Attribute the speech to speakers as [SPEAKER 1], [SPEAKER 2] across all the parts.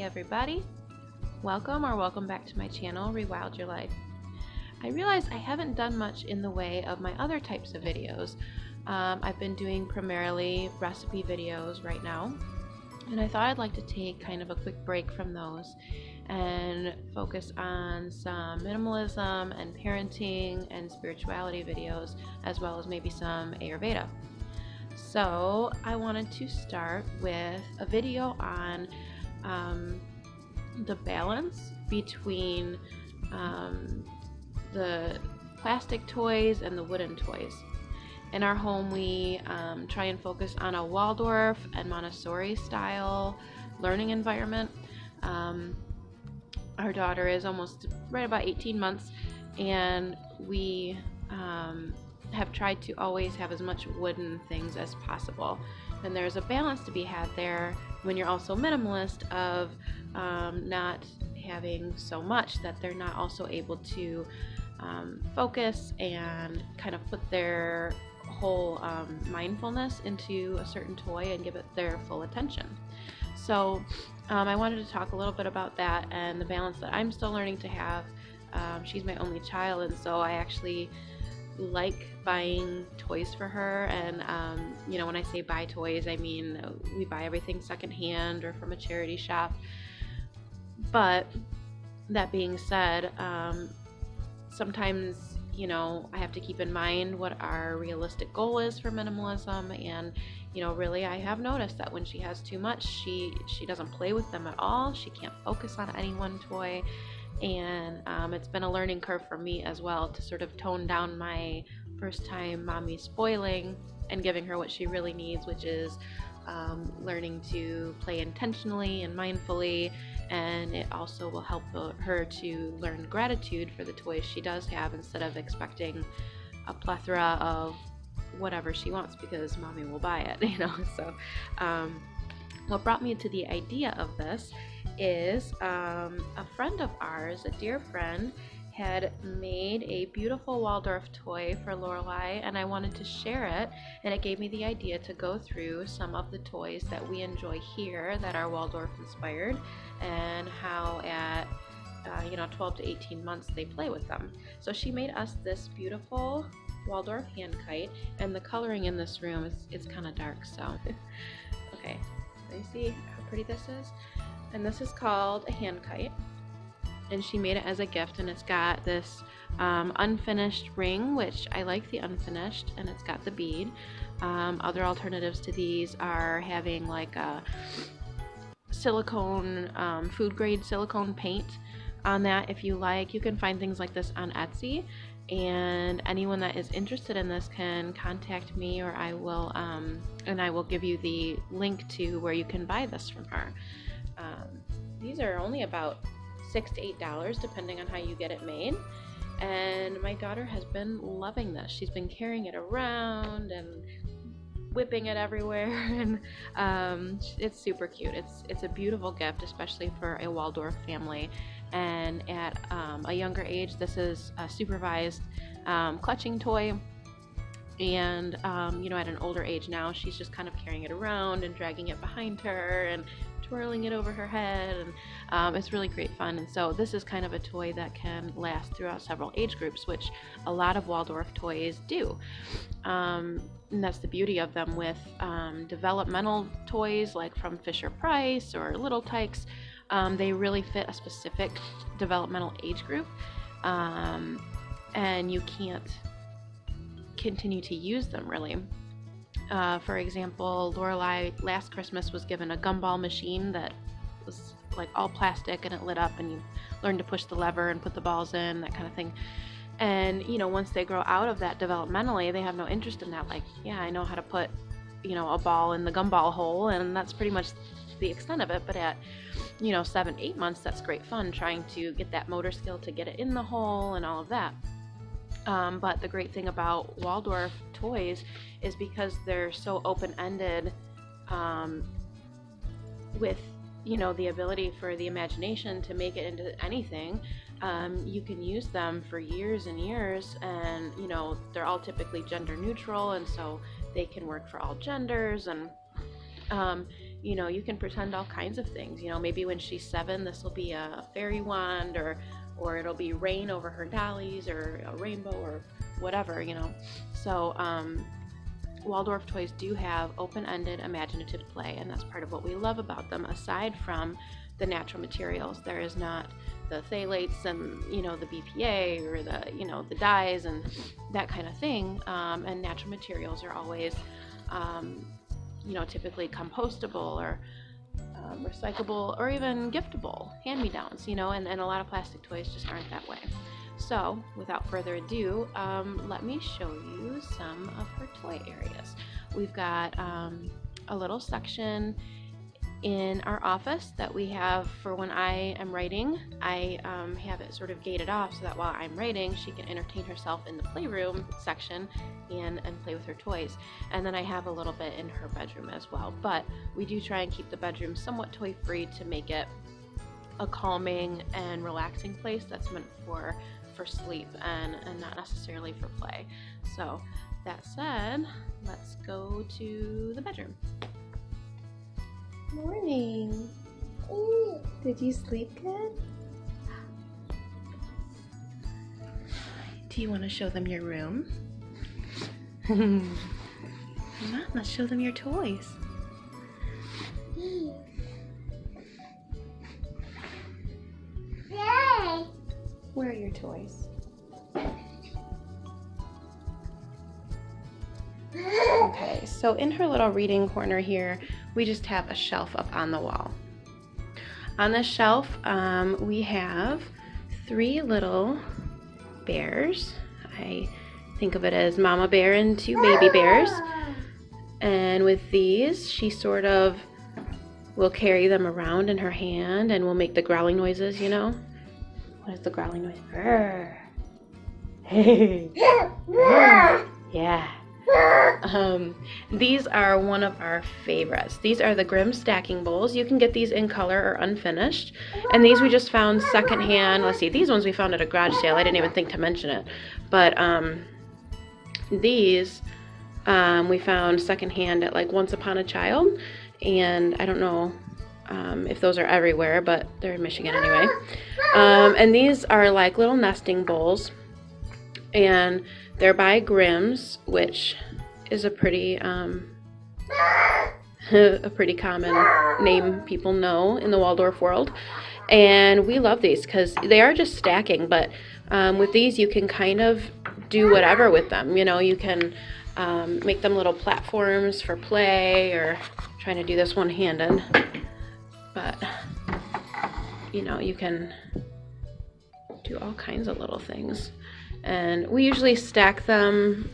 [SPEAKER 1] everybody, welcome back to my channel, Rewild Your Life. I realize I haven't done much in the way of my other types of videos. I've been doing primarily recipe videos right now, and I thought I'd like to take kind of a quick break from those and focus on some minimalism and parenting and spirituality videos, as well as maybe some Ayurveda. So I wanted to start with a video on the balance between the plastic toys and the wooden toys. In our home, we try and focus on a Waldorf and Montessori style learning environment. Our daughter is almost right about 18 months, and we have tried to always have as much wooden things as possible. And there's a balance to be had there when you're also minimalist of not having so much that they're not also able to focus and kind of put their whole mindfulness into a certain toy and give it their full attention. So I wanted to talk a little bit about that and the balance that I'm still learning to have. She's my only child, and so I actually like buying toys for her, and when I say buy toys, I mean we buy everything secondhand or from a charity shop. But that being said, sometimes I have to keep in mind what our realistic goal is for minimalism, and really I have noticed that when she has too much, she doesn't play with them at all. She can't focus on any one toy, and it's been a learning curve for me as well to sort of tone down my first time mommy spoiling and giving her what she really needs, which is learning to play intentionally and mindfully. And it also will help her to learn gratitude for the toys she does have, instead of expecting a plethora of whatever she wants because mommy will buy it, So what brought me to the idea of this is a friend of ours, a dear friend, had made a beautiful Waldorf toy for Lorelai, and I wanted to share it, and it gave me the idea to go through some of the toys that we enjoy here that are Waldorf inspired, and how at 12 to 18 months they play with them. So she made us this beautiful Waldorf hand kite, and the coloring in this room is kind of dark, so okay, let me see how pretty this is. And this is called a hand kite, and she made it as a gift, and it's got this unfinished ring, which I like the unfinished, and it's got the bead. Other alternatives to these are having like a silicone, food grade silicone paint on that if you like. You can find things like this on Etsy, and anyone that is interested in this can contact me, or I will give you the link to where you can buy this from her. These are only about $6 to $8 depending on how you get it made, and my daughter has been loving this. She's been carrying it around and whipping it everywhere, and it's super cute. It's a beautiful gift, especially for a Waldorf family. And at a younger age, this is a supervised clutching toy, and at an older age now, she's just kind of carrying it around and dragging it behind her and twirling it over her head, and it's really great fun. And so this is kind of a toy that can last throughout several age groups, which a lot of Waldorf toys do. And that's the beauty of them. With developmental toys like from Fisher-Price or Little Tikes, they really fit a specific developmental age group, and you can't continue to use them really. For example, Lorelai last Christmas was given a gumball machine that was like all plastic, and it lit up, and you learn to push the lever and put the balls in, that kind of thing. And once they grow out of that developmentally, they have no interest in that. Like, yeah, I know how to put a ball in the gumball hole, and that's pretty much the extent of it. But at 7-8 months, that's great fun trying to get that motor skill to get it in the hole and all of that. But the great thing about Waldorf toys is because they're so open-ended, with the ability for the imagination to make it into anything. You can use them for years and years, and they're all typically gender neutral, and so they can work for all genders. And you know, you can pretend all kinds of things. You know, maybe when she's 7, this will be a fairy wand, or it'll be rain over her dollies, or a rainbow, or whatever, you know. So Waldorf toys do have open-ended imaginative play, and that's part of what we love about them. Aside from the natural materials, there is not the phthalates and, you know, the BPA, or the, you know, the dyes and that kind of thing. And natural materials are always, you know, typically compostable, or recyclable, or even giftable, hand-me-downs, you know, and a lot of plastic toys just aren't that way. So without further ado, let me show you some of her toy areas. We've got a little section in our office that we have for when I am writing. I have it sort of gated off so that while I'm writing, she can entertain herself in the playroom section and play with her toys. And then I have a little bit in her bedroom as well. But we do try and keep the bedroom somewhat toy-free to make it a calming and relaxing place that's meant for sleep and not necessarily for play. So that said, let's go to the bedroom. Morning. Did you sleep good? Do you want to show them your room? Come on, let's show them your toys. Where are your toys? Okay, so in her little reading corner here, we just have a shelf up on the wall. On this shelf, we have 3 little bears. I think of it as Mama Bear and 2 baby bears. And with these, she sort of will carry them around in her hand and will make the growling noises, you know? What is the growling noise? Grr. Hey. Yeah. These are one of our favorites. These are the Grimm stacking bowls. You can get these in color or unfinished. And these we just found secondhand. Let's see, these ones we found at a garage sale. I didn't even think to mention it. But these we found secondhand at like Once Upon a Child. And I don't know if those are everywhere, but they're in Michigan anyway. And these are like little nesting bowls, and they're by Grimm's, which is a pretty common name people know in the Waldorf world. And we love these because they are just stacking, but with these you can kind of do whatever with them. You know, you can make them little platforms for play, or trying to do this one-handed. But, you know, you can do all kinds of little things. And we usually stack them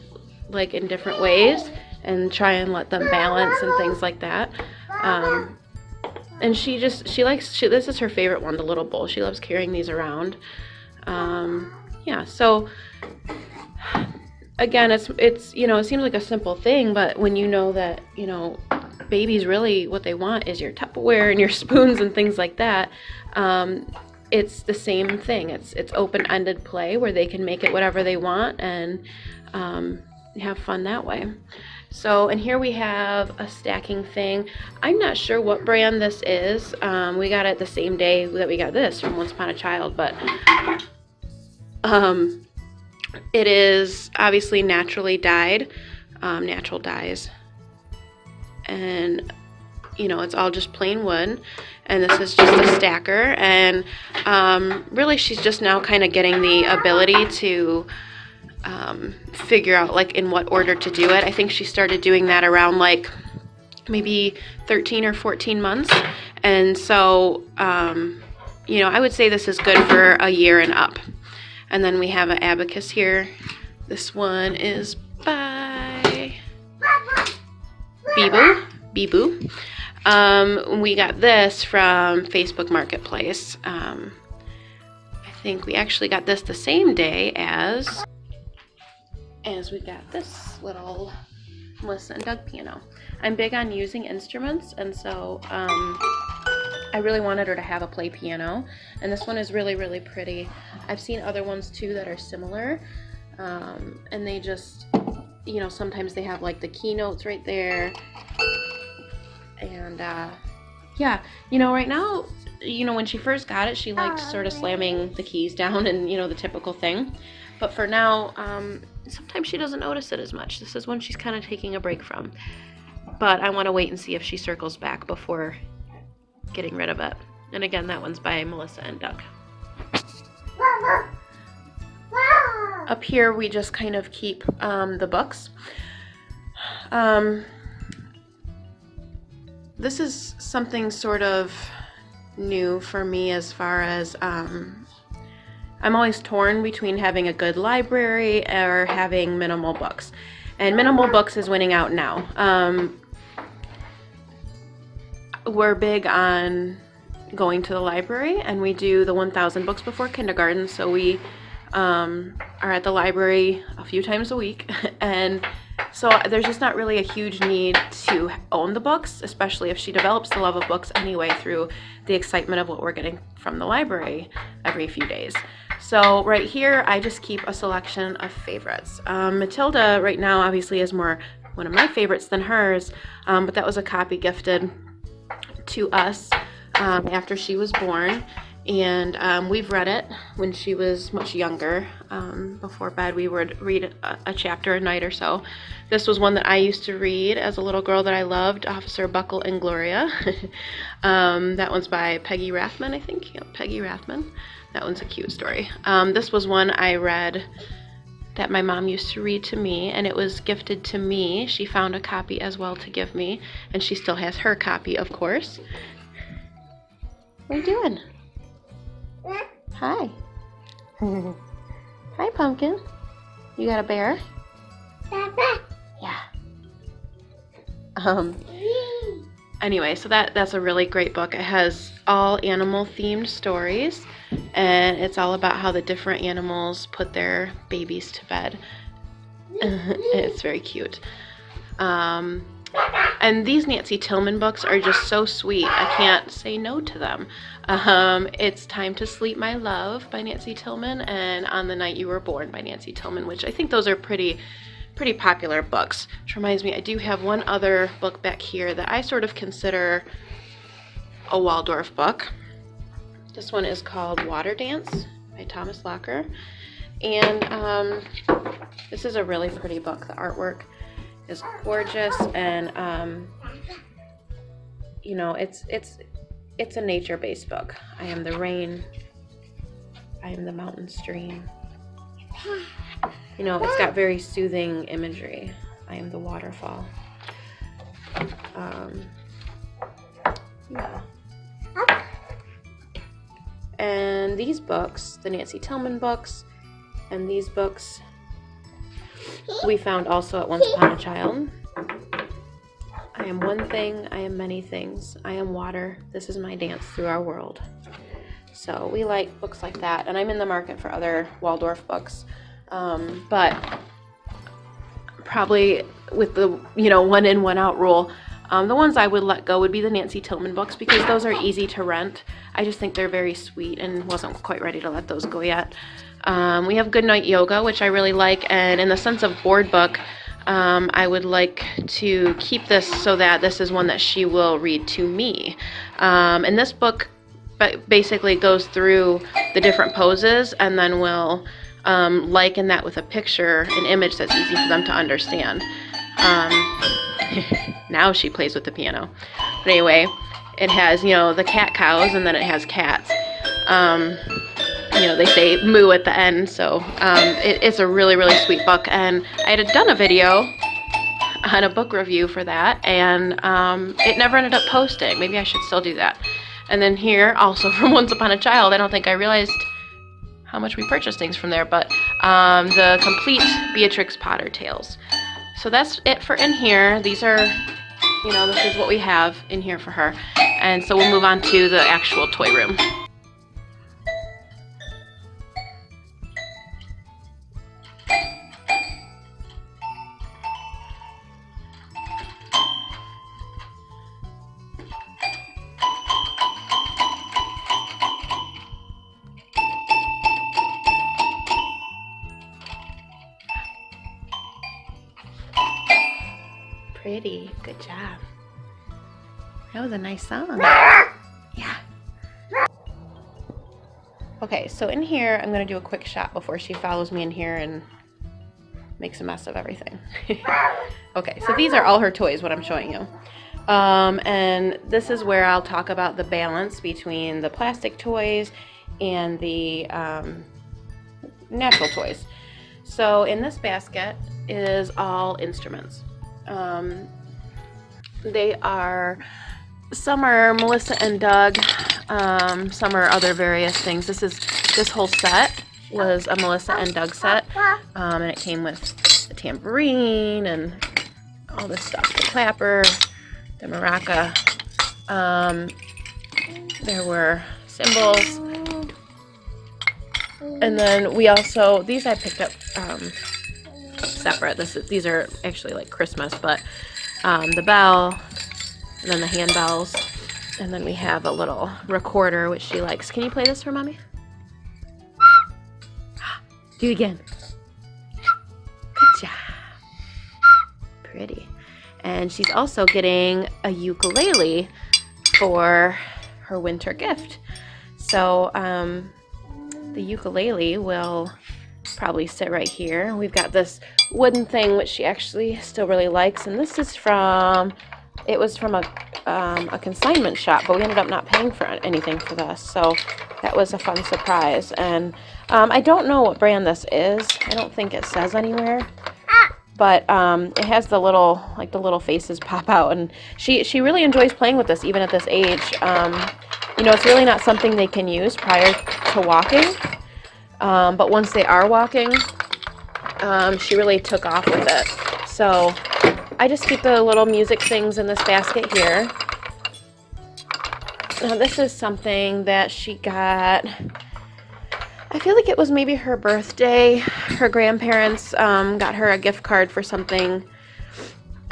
[SPEAKER 1] like in different ways and try and let them balance and things like that. And this is her favorite one, the little bowl. She loves carrying these around. Yeah, so again, it's you know, it seems like a simple thing, but when you know that, you know, babies really what they want is your Tupperware and your spoons and things like that, it's the same thing. It's open-ended play where they can make it whatever they want and have fun that way. So, and here we have a stacking thing. I'm not sure what brand this is. We got it the same day that we got this from Once Upon a Child, but it is obviously naturally dyed, natural dyes. And you know, it's all just plain wood, and this is just a stacker. And really she's just now kind of getting the ability to figure out like in what order to do it. I think she started doing that around like maybe 13 or 14 months, and so you know, I would say this is good for a year and up. And then we have an abacus here. This one is by Bibu. We got this from Facebook Marketplace. I think we actually got this the same day as we got this little Melissa and Doug piano. I'm big on using instruments, and so I really wanted her to have a play piano, and this one is really, really pretty. I've seen other ones too that are similar, and they just, you know, sometimes they have like the keynotes right there, And yeah, you know, right now, you know, when she first got it, she liked sort of slamming the keys down and, you know, the typical thing. But for now, sometimes she doesn't notice it as much. This is when she's kind of taking a break from. But I want to wait and see if she circles back before getting rid of it. And again, that one's by Melissa and Doug. Up here, we just kind of keep the books. This is something sort of new for me as far as I'm always torn between having a good library or having minimal books. And minimal books is winning out now. We're big on going to the library, and we do the 1,000 books before kindergarten, so we are at the library a few times a week. And so there's just not really a huge need to own the books, especially if she develops the love of books anyway through the excitement of what we're getting from the library every few days. So right here, I just keep a selection of favorites. Matilda right now obviously is more one of my favorites than hers, but that was a copy gifted to us after she was born. And we've read it when she was much younger. Before bed, we would read a chapter a night or so. This was one that I used to read as a little girl that I loved, Officer Buckle and Gloria. That one's by Peggy Rathman, I think. Yep, Peggy Rathman. That one's a cute story. This was one I read that my mom used to read to me, and it was gifted to me. She found a copy as well to give me, and she still has her copy, of course. What are you doing? Hi. Hi, Pumpkin. You got a bear? Yeah. Anyway, so that's a really great book. It has all animal themed stories, and it's all about how the different animals put their babies to bed. It's very cute. And these Nancy Tillman books are just so sweet. I can't say no to them. It's Time to Sleep, My Love by Nancy Tillman, and On the Night You Were Born by Nancy Tillman, which I think those are pretty popular books. Which reminds me, I do have one other book back here that I sort of consider a Waldorf book. This one is called Water Dance by Thomas Locker. And this is a really pretty book. The artwork is gorgeous, and you know, it's a nature-based book. I am the rain, I am the mountain stream. You know, it's got very soothing imagery. I am the waterfall. Yeah. And these books, the Nancy Tillman books, and these books we found also at Once Upon a Child. I am one thing, I am many things. I am water, this is my dance through our world. So we like books like that, and I'm in the market for other Waldorf books. But probably with the, you know, one in, one out rule, the ones I would let go would be the Nancy Tillman books, because those are easy to rent. I just think they're very sweet, and wasn't quite ready to let those go yet. We have Goodnight Yoga, which I really like, and in the sense of board book, I would like to keep this so that this is one that she will read to me. And this book basically goes through the different poses, and then will liken that with a picture, an image that's easy for them to understand. Now she plays with the piano. But anyway, it has, you know, the cat cows, and then it has cats. You know, they say moo at the end, so it's a really, really sweet book. And I had done a video on a book review for that, and it never ended up posting. Maybe I should still do that. And then here, also from Once Upon a Child, I don't think I realized how much we purchased things from there, but the complete Beatrix Potter Tales. So that's it for in here. These are, you know, this is what we have in here for her. And so we'll move on to the actual toy room. Pretty, good job. That was a nice song. Yeah. Okay, so in here, I'm going to do a quick shot before she follows me in here and makes a mess of everything. Okay, so these are all her toys, what I'm showing you. And this is where I'll talk about the balance between the plastic toys and the natural toys. So in this basket is all instruments. They are, some are Melissa and Doug, some are other various things. This whole set was a Melissa and Doug set, and it came with the tambourine and all this stuff, the clapper, the maraca. There were cymbals, and then we also, these I picked up separate. These are actually like Christmas, but the bell, and then the handbells, and then we have a little recorder which she likes. Can you play this for mommy? Do it again. Good job. Pretty. And she's also getting a ukulele for her winter gift. So the ukulele will probably sit right here. We've got this wooden thing which she actually still really likes, and this is from, it was from a consignment shop, but we ended up not paying for anything for this, so that was a fun surprise. And I don't know what brand this is. I don't think it says anywhere, but it has the little, like the little faces pop out, and she really enjoys playing with this even at this age. You know, it's really not something they can use prior to walking, but once they are walking, she really took off with it. So I just keep the little music things in this basket here. Now this is something that she got, I feel like it was maybe her birthday. Her grandparents got her a gift card for something.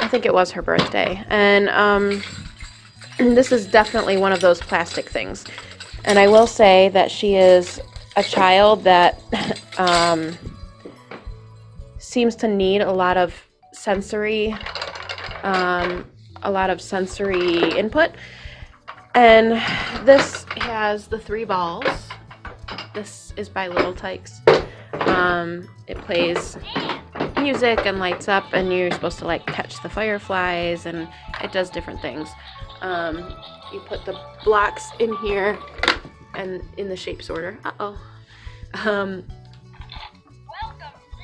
[SPEAKER 1] I think it was her birthday. And this is definitely one of those plastic things. And I will say that she is a child that seems to need a lot of sensory input. And this has the 3 balls. This is by Little Tykes. It plays music and lights up, and you're supposed to like catch the fireflies, and it does different things. You put the blocks in here and in the shapes order.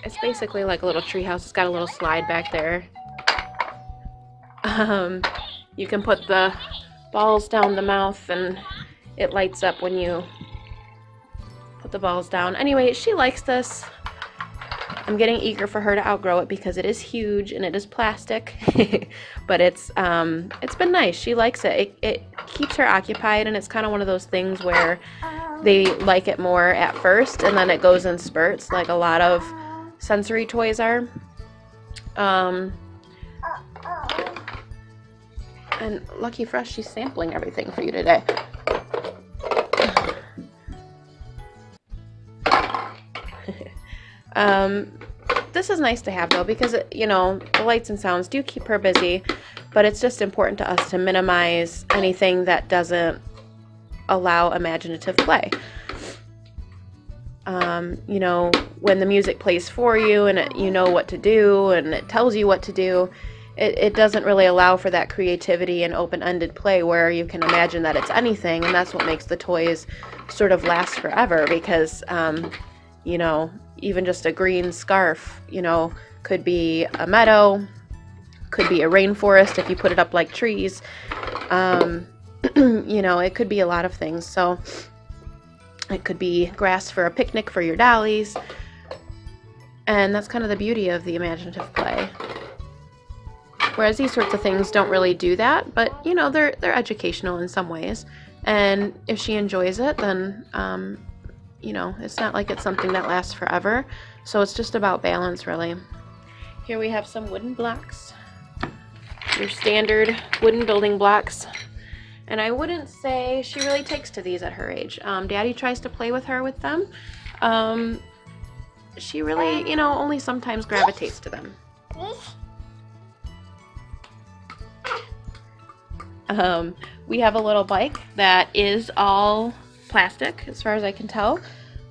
[SPEAKER 1] It's basically like a little tree house. It's got a little slide back there. You can put the balls down the mouth, and it lights up when you put the balls down. Anyway, she likes this. I'm getting eager for her to outgrow it because it is huge and it is plastic, but it's been nice. She likes it. It keeps her occupied, and it's kind of one of those things where they like it more at first, and then it goes in spurts, like a lot of sensory toys are. And lucky for us, she's sampling everything for you today. This is nice to have though, because you know, the lights and sounds do keep her busy, but it's just important to us to minimize anything that doesn't allow imaginative play. You know, when the music plays for you and you know what to do and it tells you what to do, it doesn't really allow for that creativity and open-ended play where you can imagine that it's anything, and that's what makes the toys sort of last forever, because you know, even just a green scarf, you know, could be a meadow, could be a rainforest if you put it up like trees. You know, it could be a lot of things. So it could be grass for a picnic for your dollies, and that's kind of the beauty of the imaginative play. Whereas these sorts of things don't really do that, but you know, they're educational in some ways, and if she enjoys it, then you know, it's not like it's something that lasts forever. So it's just about balance, really. Here we have some wooden blocks, your standard wooden building blocks. And I wouldn't say she really takes to these at her age. Daddy tries to play with her with them. She really, you know, only sometimes gravitates to them. We have a little bike that is all plastic, as far as I can tell,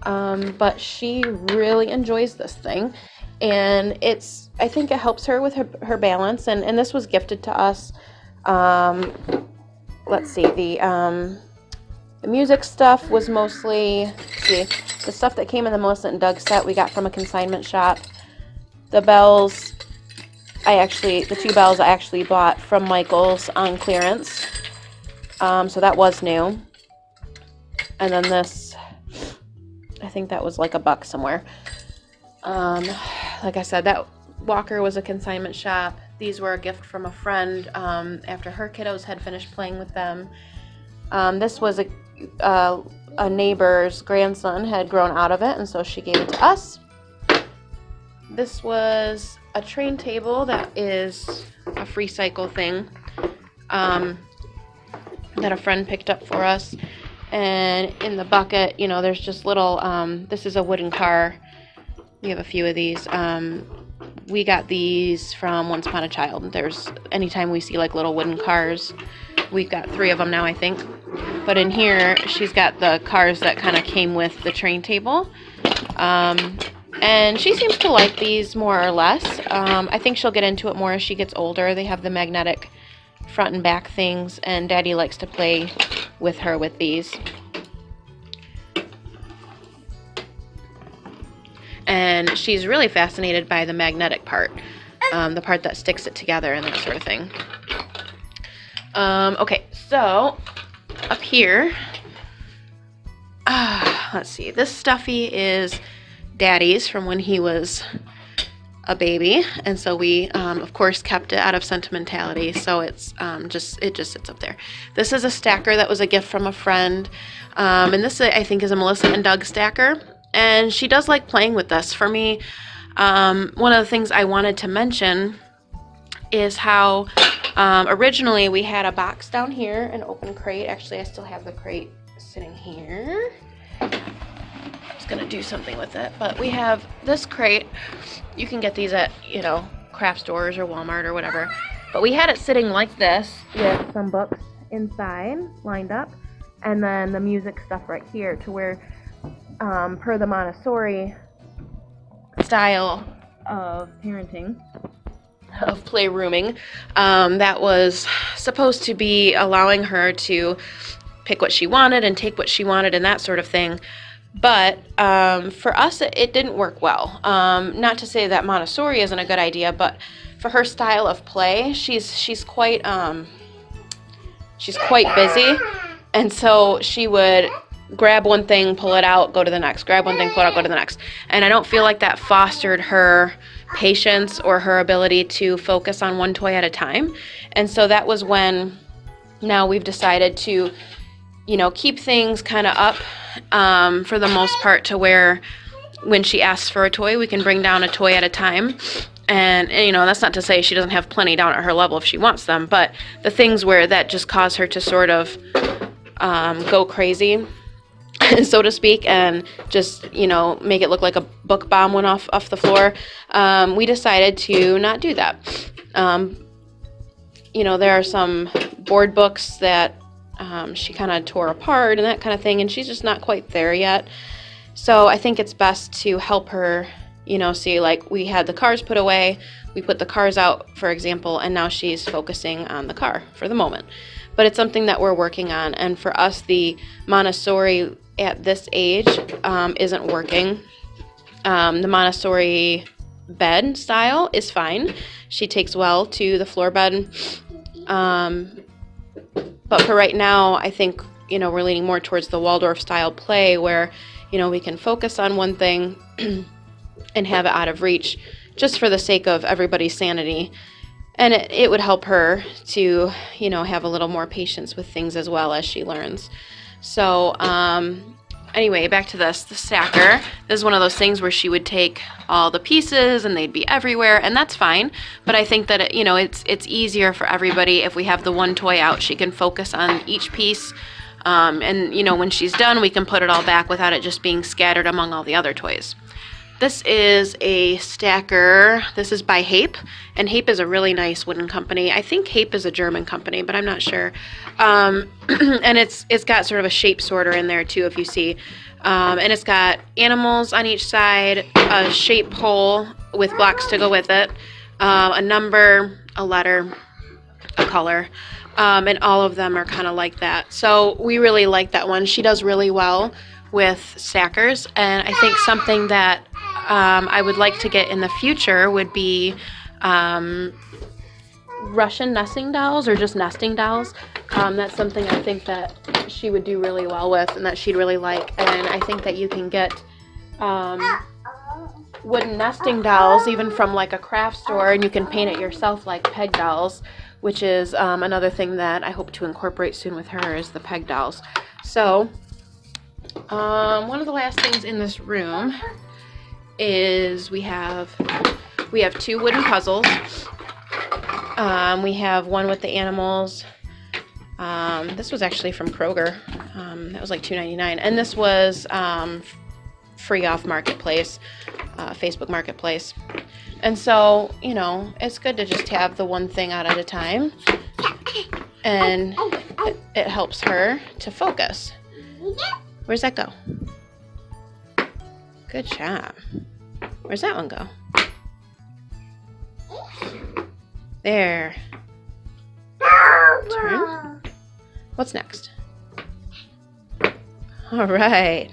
[SPEAKER 1] but she really enjoys this thing, and I think it helps her with her balance, and this was gifted to us. Let's see, the music stuff was mostly, the stuff that came in the Melissa and Doug set we got from a consignment shop. The bells, the 2 bells I actually bought from Michael's on clearance. So that was new. And then this, I think that was like $1 somewhere. Like I said, that walker was a consignment shop. These were a gift from a friend after her kiddos had finished playing with them. This was a neighbor's grandson had grown out of it, and so she gave it to us. This was a train table that is a free cycle thing that a friend picked up for us. And in the bucket, there's just little, this is a wooden car. We have a few of these. We got these from Once Upon a Child. Anytime we see like little wooden cars, we've got 3 of them now, I think. But in here, she's got the cars that kind of came with the train table. And she seems to like these more or less. I think she'll get into it more as she gets older. They have the magnetic front and back things, and Daddy likes to play with her with these. And she's really fascinated by the magnetic part, the part that sticks it together and that sort of thing. Okay, so up here, let's see, this stuffy is Daddy's from when he was a baby, and so we of course kept it out of sentimentality, so it just sits up there. This is a stacker that was a gift from a friend, and this I think is a Melissa and Doug stacker, and she does like playing with this. For me, one of the things I wanted to mention is how originally we had a box down here, an open crate. Actually, I still have the crate sitting here. Going to do something with it, but we have this crate. You can get these at craft stores or Walmart or whatever, but we had it sitting like this with some books inside lined up, and then the music stuff right here, to where per the Montessori style of parenting, of playrooming, that was supposed to be allowing her to pick what she wanted and take what she wanted and that sort of thing. But for us, it didn't work well. Not to say that Montessori isn't a good idea, but for her style of play, she's quite busy, and so she would grab one thing, pull it out, go to the next. Grab one thing, pull it out, go to the next. And I don't feel like that fostered her patience or her ability to focus on one toy at a time. And so that was when now we've decided to, keep things kind of up for the most part, to where when she asks for a toy, we can bring down a toy at a time. And that's not to say she doesn't have plenty down at her level if she wants them, but the things where that just cause her to sort of go crazy, so to speak, and just, make it look like a book bomb went off the floor, we decided to not do that. There are some board books that she kind of tore apart and that kind of thing, and she's just not quite there yet. So I think it's best to help her, see, like, we had the cars put away, we put the cars out, for example, and now she's focusing on the car for the moment. But it's something that we're working on, and for us, the Montessori at this age isn't working. The Montessori bed style is fine. She takes well to the floor bed. But for right now, I think, we're leaning more towards the Waldorf style play where, we can focus on one thing and have it out of reach just for the sake of everybody's sanity. And it would help her to, have a little more patience with things as well as she learns. So, anyway, back to the stacker. This is one of those things where she would take all the pieces and they'd be everywhere, and that's fine. But I think that, it's easier for everybody if we have the one toy out. She can focus on each piece. And, when she's done, we can put it all back without it just being scattered among all the other toys. This is a stacker. This is by Hape, and Hape is a really nice wooden company. I think Hape is a German company, but I'm not sure. And it's got sort of a shape sorter in there too, if you see. And it's got animals on each side, a shape hole with blocks to go with it, a number, a letter, a color, and all of them are kind of like that. So we really like that one. She does really well with stackers, and I think something that I would like to get in the future would be Russian nesting dolls, or just nesting dolls. That's something I think that she would do really well with, and that she'd really like. And I think that you can get wooden nesting dolls even from like a craft store, and you can paint it yourself like peg dolls, which is another thing that I hope to incorporate soon with her, is the peg dolls. So one of the last things in this room is we have 2 wooden puzzles. We have one with the animals. This was actually from Kroger. That was like $2.99, and this was free off Marketplace, Facebook Marketplace. And so, you know, it's good to just have the one thing out at a time, and it helps her to focus. Where's that go? Good job. Where's that one go? There. Turn. What's next? All right.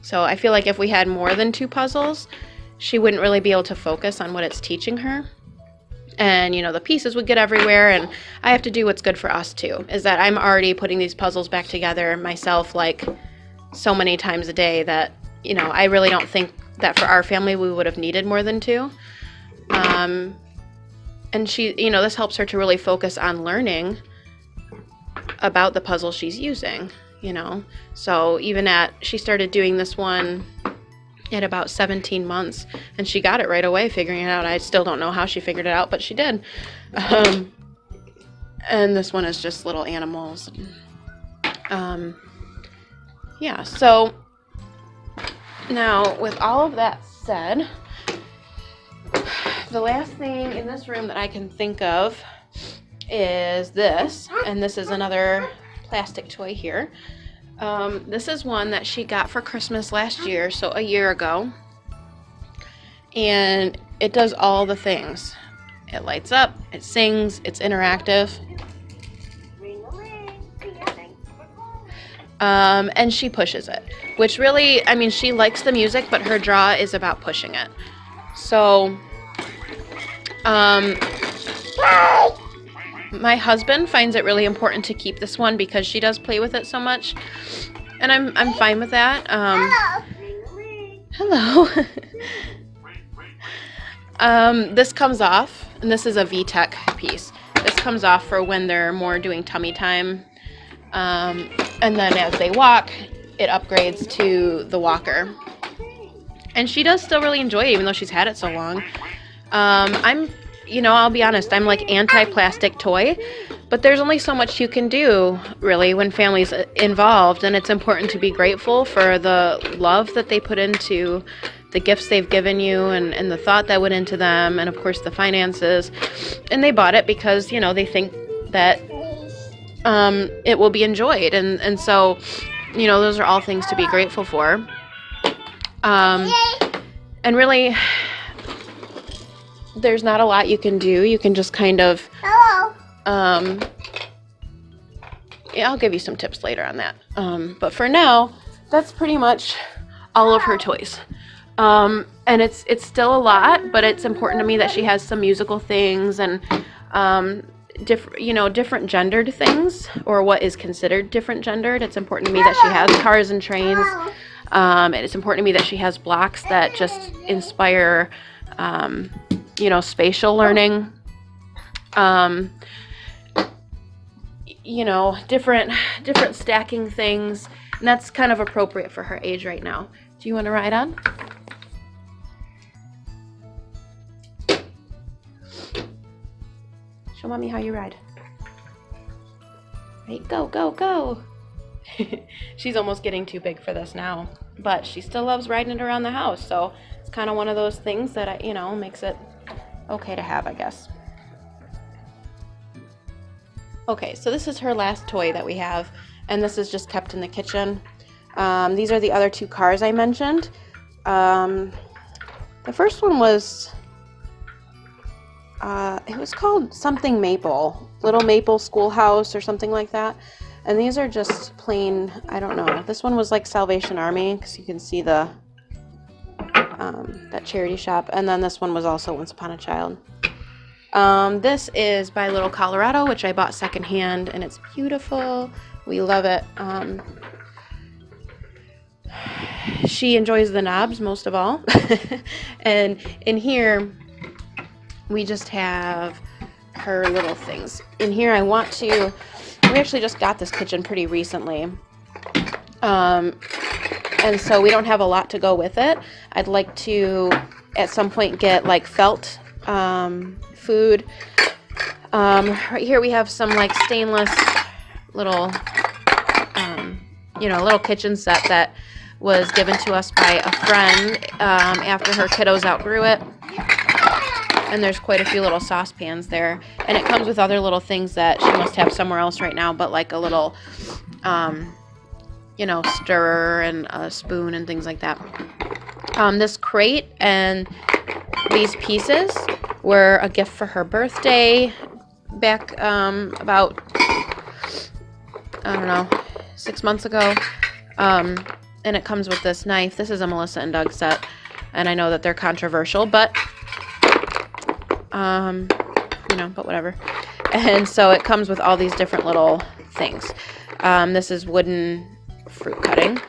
[SPEAKER 1] So I feel like if we had more than 2 puzzles, she wouldn't really be able to focus on what it's teaching her. And, you know, the pieces would get everywhere, and I have to do what's good for us too, is that I'm already putting these puzzles back together myself like so many times a day that, you know, I really don't think that for our family we would have needed more than 2. And she, you know, this helps her to really focus on learning about the puzzle she's using, you know. So even she started doing this one at about 17 months, and she got it right away, figuring it out. I still don't know how she figured it out, but she did. And this one is just little animals. Yeah, so now with all of that said, the last thing in this room that I can think of is this, and this is another plastic toy here. This is one that she got for Christmas last year, so a year ago, and it does all the things. It lights up, it sings, it's interactive, and she pushes it, which really, I mean, she likes the music, but her draw is about pushing it. So my husband finds it really important to keep this one because she does play with it so much, and I'm fine with that. Hello. This comes off, and this is a VTech piece. This comes off for when they're more doing tummy time, and then as they walk, it upgrades to the walker. And she does still really enjoy it, even though she's had it so long. You know, I'll be honest, I'm like anti-plastic toy, but there's only so much you can do, really, when family's involved, and it's important to be grateful for the love that they put into the gifts they've given you, and the thought that went into them, and of course the finances. And they bought it because, you know, they think that it will be enjoyed, and so, you know, those are all things to be grateful for. And really, there's not a lot you can do. You can just kind of, yeah, I'll give you some tips later on that. But for now, that's pretty much all of her toys. And it's still a lot, but it's important to me that she has some musical things and, different gendered things, or what is considered different gendered. It's important to me that she has cars and trains. And it's important to me that she has blocks that just inspire, spatial learning, different stacking things, and that's kind of appropriate for her age right now. Do you want to ride on? Show mommy how you ride. Right, go, go, go. She's almost getting too big for this now, but she still loves riding it around the house. So it's kind of one of those things that, makes it okay to have, I guess. Okay, so this is her last toy that we have, and this is just kept in the kitchen. These are the other 2 cars I mentioned. The first one was, it was called something Maple, Little Maple Schoolhouse or something like that. And these are just plain, I don't know. This one was like Salvation Army, because you can see the that charity shop. And then this one was also Once Upon a Child. This is by Little Colorado, which I bought secondhand, and it's beautiful. We love it. She enjoys the knobs most of all. And in here, we just have her little things. In here, we actually just got this kitchen pretty recently. And so we don't have a lot to go with it. I'd like to, at some point, get like felt food. Right here we have some like stainless little, little kitchen set that was given to us by a friend after her kiddos outgrew it. And there's quite a few little saucepans there. And it comes with other little things that she must have somewhere else right now, but like a little, stirrer and a spoon and things like that. This crate and these pieces were a gift for her birthday back about, 6 months ago. And it comes with this knife. This is a Melissa and Doug set. And I know that they're controversial, but but whatever. And so it comes with all these different little things. This is wooden fruit cutting.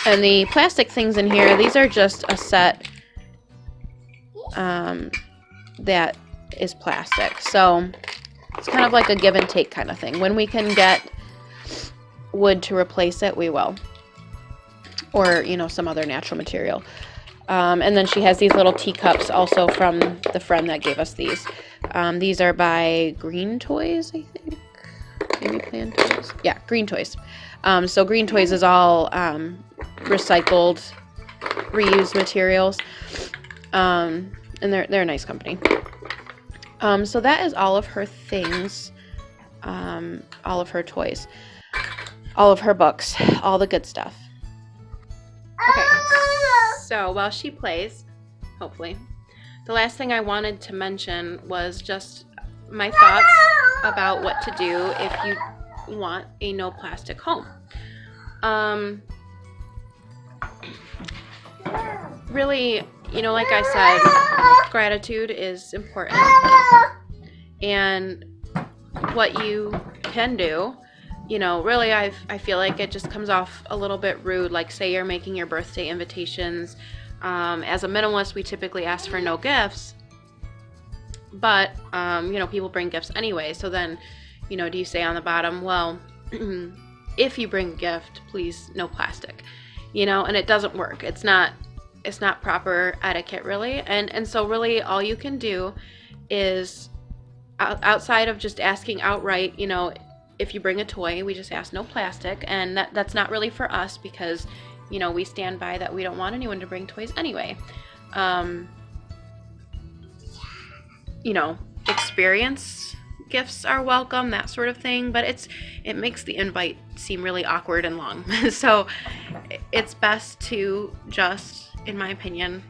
[SPEAKER 1] And the plastic things in here, these are just a set that is plastic. So it's kind of like a give and take kind of thing. When we can get wood to replace it, we will. Or, some other natural material. And then she has these little teacups also from the friend that gave us these. These are by Green Toys, I think. Maybe Plan Toys. Yeah, Green Toys. So Green Toys is all recycled, reused materials. And they're a nice company. So that is all of her things, all of her toys, all of her books, all the good stuff. Okay, so while she plays, hopefully, the last thing I wanted to mention was just my thoughts about what to do if you want a no plastic home. Really, like I said, gratitude is important. And what you can do, really I feel like it just comes off a little bit rude. Like, say you're making your birthday invitations. As a minimalist, we typically ask for no gifts. But, people bring gifts anyway. So then, do you say on the bottom, well, if you bring a gift, please no plastic. And it doesn't work. It's not proper etiquette, really. And so really all you can do is, outside of just asking outright, if you bring a toy, we just ask no plastic. And that's not really for us because, we stand by that we don't want anyone to bring toys anyway. Experience gifts are welcome, that sort of thing, but it makes the invite seem really awkward and long. So it's best to just, in my opinion,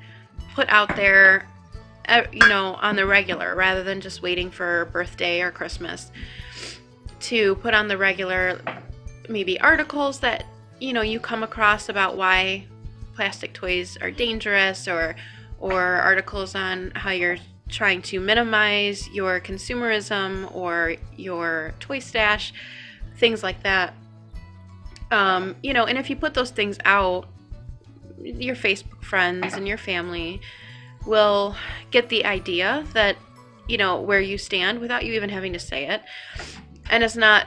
[SPEAKER 1] put out there, on the regular, rather than just waiting for birthday or Christmas, to put on the regular, maybe articles that, you come across about why plastic toys are dangerous, or articles on how you're trying to minimize your consumerism or your toy stash, things like that. And if you put those things out, your Facebook friends and your family will get the idea that, where you stand without you even having to say it. And it's not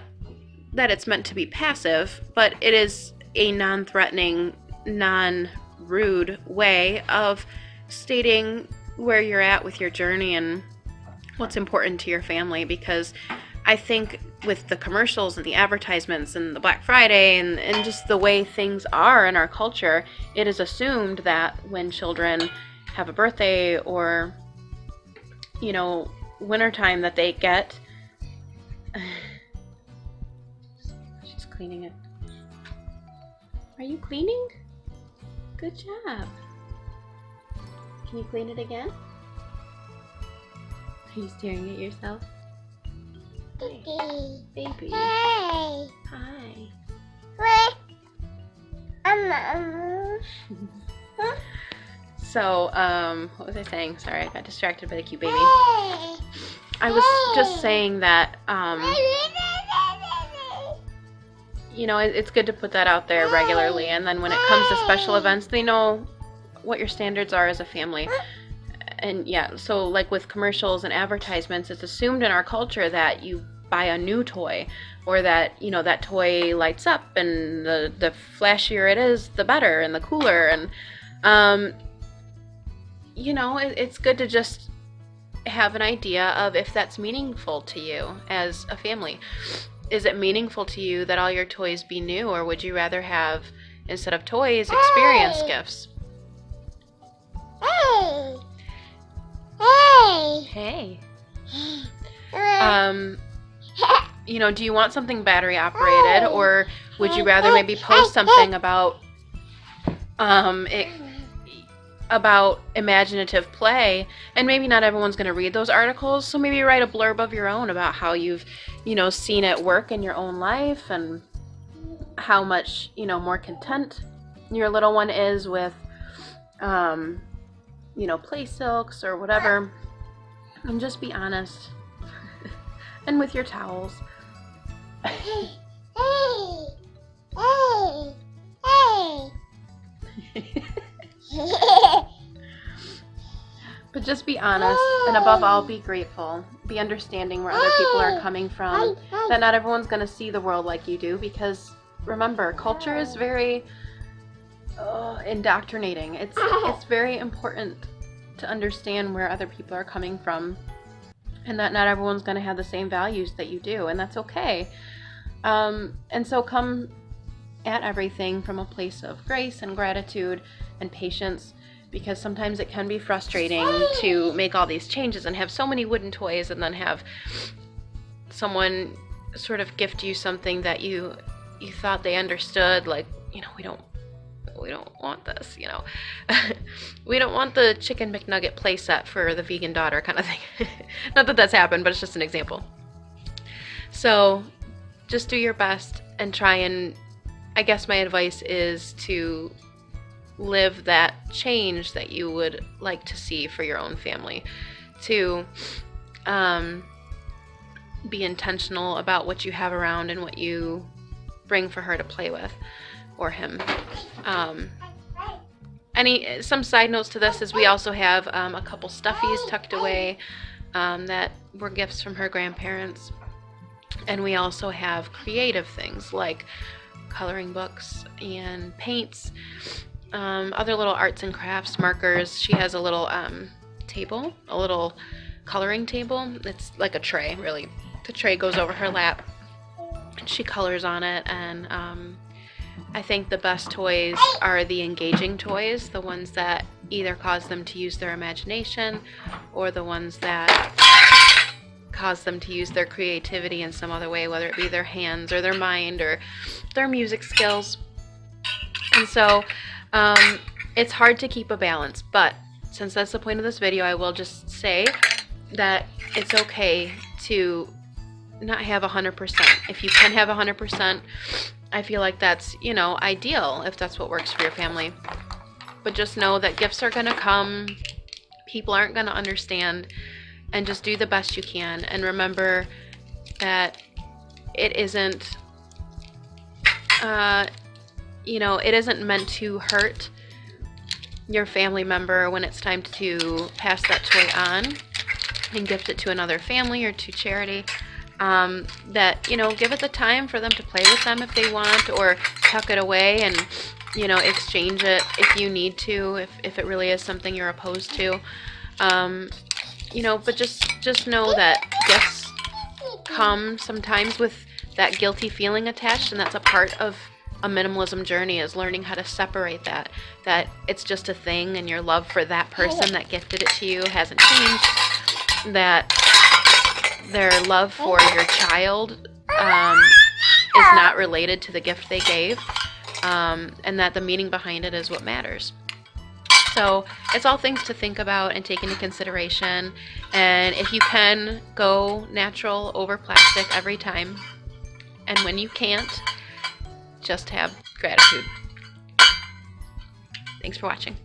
[SPEAKER 1] that it's meant to be passive, but it is a non-threatening, non-rude way of stating where you're at with your journey and what's important to your family, because I think with the commercials and the advertisements and the Black Friday and just the way things are in our culture, it is assumed that when children have a birthday or, wintertime, that they get... She's cleaning it. Are you cleaning? Good job. Can you clean it again? Are you staring at yourself? Baby.
[SPEAKER 2] Hey.
[SPEAKER 1] Hi. So, what was I saying? Sorry, I got distracted by the cute baby. I was just saying that, it's good to put that out there regularly, and then when it comes to special events, they know what your standards are as a family. And yeah, so like with commercials and advertisements, it's assumed in our culture that you buy a new toy, or that, that toy lights up, and the flashier it is, the better, and the cooler. And, it's good to just have an idea of if that's meaningful to you as a family. Is it meaningful to you that all your toys be new, or would you rather have, instead of toys, experience gifts? Hey. Do you want something battery operated, or would you rather maybe post something about about imaginative play? And maybe not everyone's going to read those articles, so maybe write a blurb of your own about how you've, seen it work in your own life, and how much, more content your little one is with, play silks or whatever. And just be honest. And with your towels. But just be honest, and above all, be grateful. Be understanding where other people are coming from. That not everyone's going to see the world like you do, because remember, culture is very indoctrinating. It's very important to understand where other people are coming from, and that not everyone's going to have the same values that you do, and that's okay. And so come at everything from a place of grace and gratitude and patience, because sometimes it can be frustrating to make all these changes and have so many wooden toys, and then have someone sort of gift you something that you thought they understood, like, we don't want this, we don't want the chicken McNugget play set for the vegan daughter kind of thing. Not that that's happened, but it's just an example. So just do your best and try, and I guess my advice is to live that change that you would like to see for your own family, to be intentional about what you have around and what you bring for her to play with, or him. Some side notes to this is we also have a couple stuffies tucked away that were gifts from her grandparents, and we also have creative things like coloring books and paints, other little arts and crafts, markers. She has a little table, a little coloring table. It's like a tray, really. The tray goes over her lap, and she colors on it. And I think the best toys are the engaging toys, the ones that either cause them to use their imagination, or the ones that cause them to use their creativity in some other way, whether it be their hands or their mind or their music skills. And so it's hard to keep a balance, but since that's the point of this video, I will just say that it's okay to not have 100%. If you can have 100%, I feel like that's, ideal if that's what works for your family. But just know that gifts are going to come, people aren't going to understand, and just do the best you can. And remember that it isn't, it isn't meant to hurt your family member when it's time to pass that toy on and gift it to another family or to charity. That, give it the time for them to play with them if they want, or tuck it away and, exchange it if you need to, if it really is something you're opposed to. But just know that gifts come sometimes with that guilty feeling attached, and that's a part of a minimalism journey, is learning how to separate that it's just a thing, and your love for that person that gifted it to you hasn't changed, that their love for your child is not related to the gift they gave, and that the meaning behind it is what matters. So it's all things to think about and take into consideration. And if you can, go natural over plastic every time. And when you can't, just have gratitude. Thanks for watching.